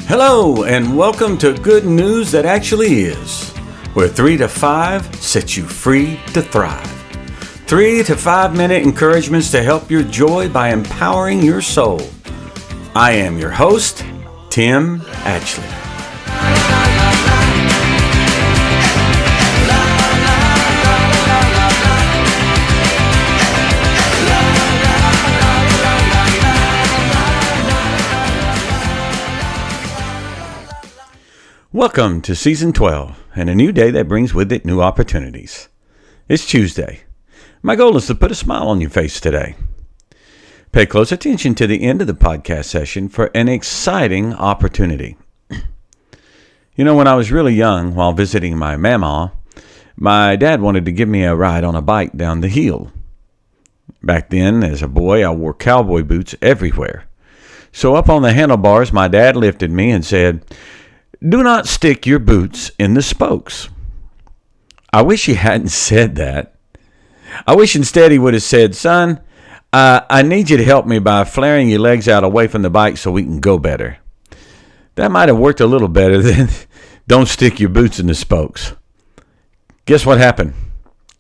Hello, and welcome to Good News That Actually Is, where 3 to 5 sets you free to thrive. 3 to 5 minute encouragements to help your joy by empowering your soul. I am your host, Tim Ashley. Welcome to Season 12, and a new day that brings with it new opportunities. It's Tuesday. My goal is to put a smile on your face today. Pay close attention to the end of the podcast session for an exciting opportunity. You know, when I was really young, while visiting my mama, my dad wanted to give me a ride on a bike down the hill. Back then, as a boy, I wore cowboy boots everywhere. So up on the handlebars, my dad lifted me and said, "Do not stick your boots in the spokes." I wish he hadn't said that. I wish instead he would have said, "Son, I need you to help me by flaring your legs out away from the bike so we can go better." That might have worked a little better than "Don't stick your boots in the spokes." Guess what happened?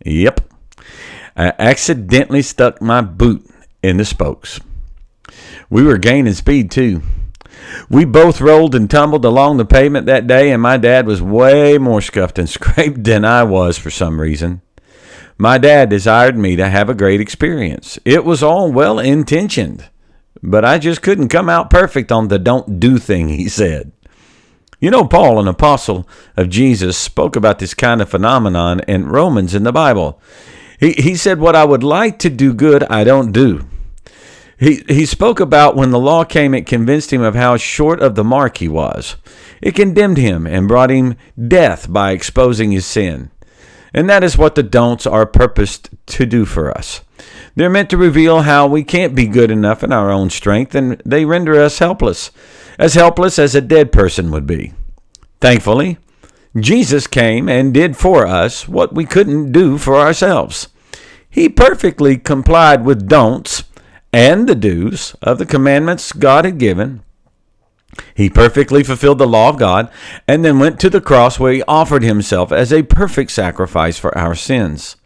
Yep. I accidentally stuck my boot in the spokes. We were gaining speed too. We both rolled and tumbled along the pavement that day, and my dad was way more scuffed and scraped than I was for some reason. My dad desired me to have a great experience. It was all well-intentioned, but I just couldn't come out perfect on the don't do thing he said. You know, Paul, an apostle of Jesus, spoke about this kind of phenomenon in Romans in the Bible. He said, "What I would like to do good, I don't do." He spoke about when the law came, it convinced him of how short of the mark he was. It condemned him and brought him death by exposing his sin. And that is what the don'ts are purposed to do for us. They're meant to reveal how we can't be good enough in our own strength, and they render us helpless as a dead person would be. Thankfully, Jesus came and did for us what we couldn't do for ourselves. He perfectly complied with don'ts and the do's of the commandments God had given. He perfectly fulfilled the law of God and then went to the cross where he offered himself as a perfect sacrifice for our sins.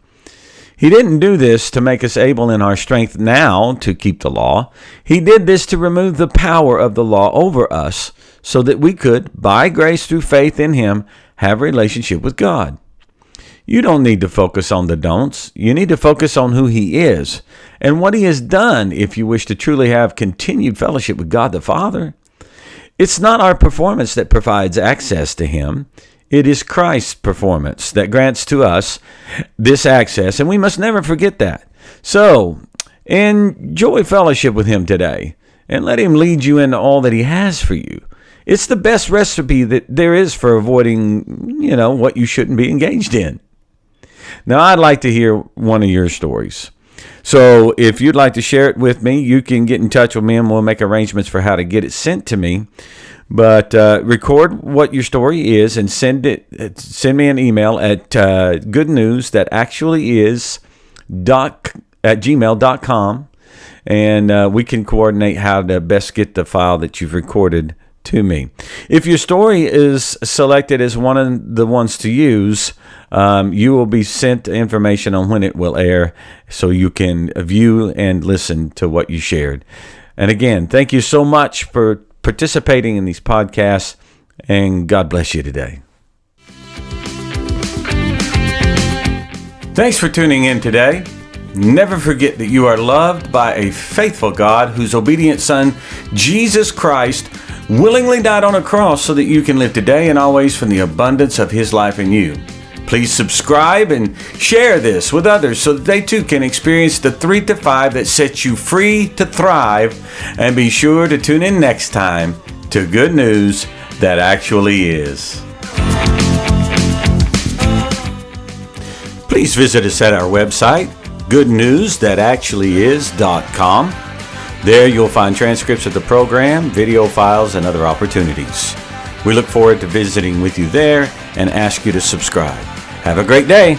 He didn't do this to make us able in our strength now to keep the law. He did this to remove the power of the law over us so that we could, by grace through faith in him, have a relationship with God. You don't need to focus on the don'ts. You need to focus on who he is and what he has done if you wish to truly have continued fellowship with God the Father. It's not our performance that provides access to him. It is Christ's performance that grants to us this access, and we must never forget that. So, enjoy fellowship with him today and let him lead you into all that he has for you. It's the best recipe that there is for avoiding, what you shouldn't be engaged in. Now, I'd like to hear one of your stories. So if you'd like to share it with me, you can get in touch with me and we'll make arrangements for how to get it sent to me. But record what your story is and send me an email at goodnewsthatactuallyis@gmail.com, and we can coordinate how to best get the file that you've recorded to me. If your story is selected as one of the ones to use, you will be sent information on when it will air so you can view and listen to what you shared. And again, thank you so much for participating in these podcasts, and God bless you today. Thanks for tuning in today. Never forget that you are loved by a faithful God whose obedient Son, Jesus Christ, willingly died on a cross so that you can live today and always from the abundance of his life in you. Please subscribe and share this with others so that they too can experience the 3 to 5 that sets you free to thrive. And be sure to tune in next time to Good News That Actually Is. Please visit us at our website, goodnewsthatactuallyis.com. There you'll find transcripts of the program, video files, and other opportunities. We look forward to visiting with you there and ask you to subscribe. Have a great day.